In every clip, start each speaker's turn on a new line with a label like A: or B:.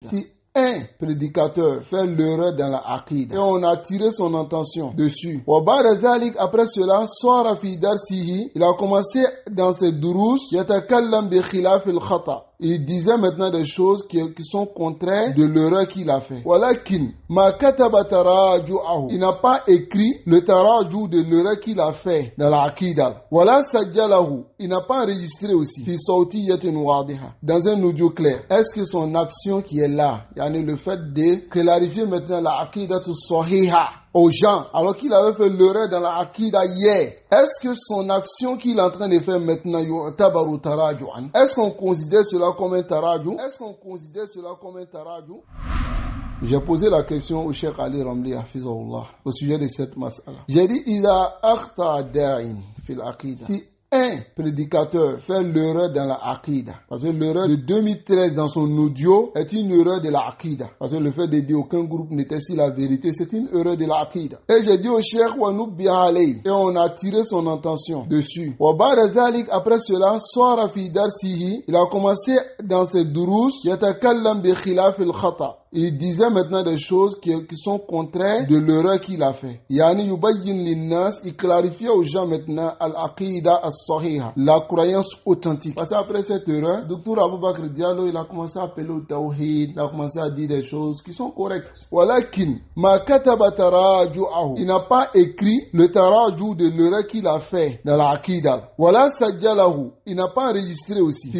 A: Si un prédicateur fait l'erreur dans la aqida et on a tiré son attention dessus, après cela, il a commencé dans ses durous, il disait maintenant des choses qui sont contraires de l'erreur qu'il a fait. Il n'a pas écrit le taraju de l'erreur qu'il a fait dans la aqida. Il n'a pas enregistré aussi dans un audio clair. Est-ce que son action qui est là, le fait de clarifier maintenant la aqida sahiha aux gens, alors qu'il avait fait l'erreur dans la aqida hier, est-ce que son action qu'il est en train de faire maintenant, est-ce qu'on considère cela comme un taraju? J'ai posé la question au Cheikh Ali Ramli Hafizahullah au sujet de cette mas'ala. J'ai dit, si un prédicateur fait l'erreur dans la aqida, parce que l'erreur de 2013 dans son audio est une erreur de la aqida, parce que le fait de dire aucun groupe n'était si la vérité, c'est une erreur de la aqida. Et j'ai dit au Cheikh et on a tiré son attention dessus. Après cela, il a commencé dans ses durous, il disait maintenant des choses qui sont contraires de l'erreur qu'il a fait. Il clarifiait aux gens maintenant al-aqida as-sahiha, la croyance authentique. Parce qu'après cette erreur, Dr Aboubakr Diallo, il a commencé à appeler au tawhid, il a commencé à dire des choses qui sont correctes. Il n'a pas écrit le taraju de l'erreur qu'il a fait dans la aqida. Il n'a pas enregistré aussi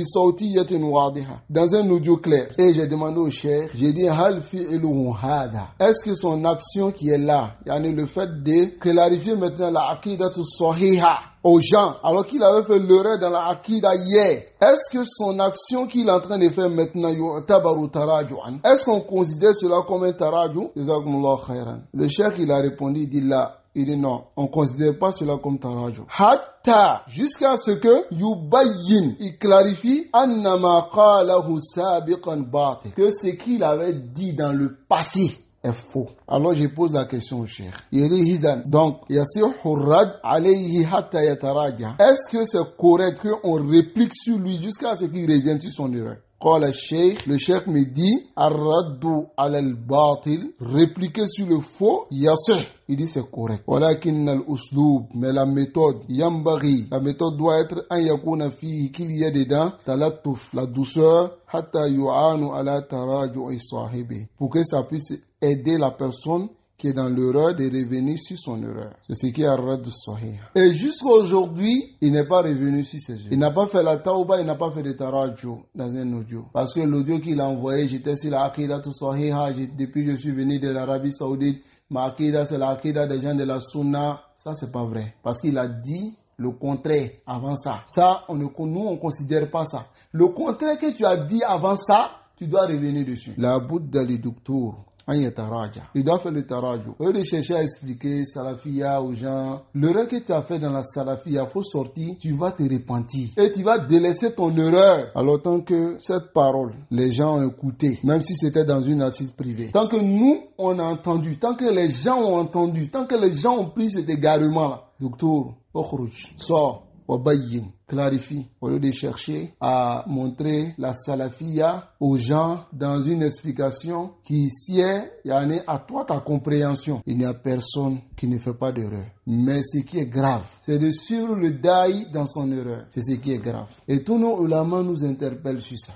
A: dans un audio clair. Et j'ai demandé au cheikh, j'ai dit, est-ce que son action qui est là, le fait de clarifier maintenant la aqida sahiha aux gens, alors qu'il avait fait l'erreur dans la aqida hier, est-ce que son action qu'il est en train de faire maintenant, est-ce qu'on considère cela comme un taraju? Le cheikh il a répondu, il dit là, il dit non, on ne considère pas cela comme taraju. Hatta, jusqu'à ce que yubayyin, il clarifie annama qalahu sabiqan batil, que ce qu'il avait dit dans le passé est faux. Alors je pose la question au cheikh. Donc, est-ce que c'est correct qu'on réplique sur lui jusqu'à ce qu'il revienne sur son erreur? Le cheikh me dit Ar-raddu al-batil, répliquer sur le faux, yasih. Il dit c'est correct. Mais la méthode doit être an yakuna fihi, qu'il y ait dedans talattuf, la douceur, hatta yu'anu ala taraju'i sahibi, pour que ça puisse aider la personne qui est dans l'erreur de revenir sur son erreur. C'est ce qui est ar-radd sahih. Et jusqu'à aujourd'hui, il n'est pas revenu sur ses erreurs. Il n'a pas fait la tauba, il n'a pas fait de taraju dans un audio. Parce que l'audio qu'il a envoyé, j'étais sur la aqida sahiha, depuis que je suis venu de l'Arabie Saoudite, ma aqida c'est la aqida des gens de la sunna. Ça c'est pas vrai. Parce qu'il a dit le contraire avant ça. Ça, nous on considère pas ça. Le contraire que tu as dit avant ça, tu dois revenir dessus. La bouddha li docteur. Il doit faire le taraju. Au lieu de chercher à expliquer salafia aux gens, l'erreur que tu as fait dans la salafia, faut sortir, tu vas te repentir. Et tu vas délaisser ton erreur. Alors tant que cette parole, les gens ont écouté, même si c'était dans une assise privée, tant que nous, on a entendu, tant que les gens ont entendu, tant que les gens ont pris cet égarement-là, docteur, sort. Clarifie, au lieu de chercher à montrer la salafia aux gens dans une explication qui sied à toi ta compréhension. Il n'y a personne qui ne fait pas d'erreur. Mais ce qui est grave, c'est de suivre le daï dans son erreur. C'est ce qui est grave. Et tous nos ulama nous interpellent sur ça.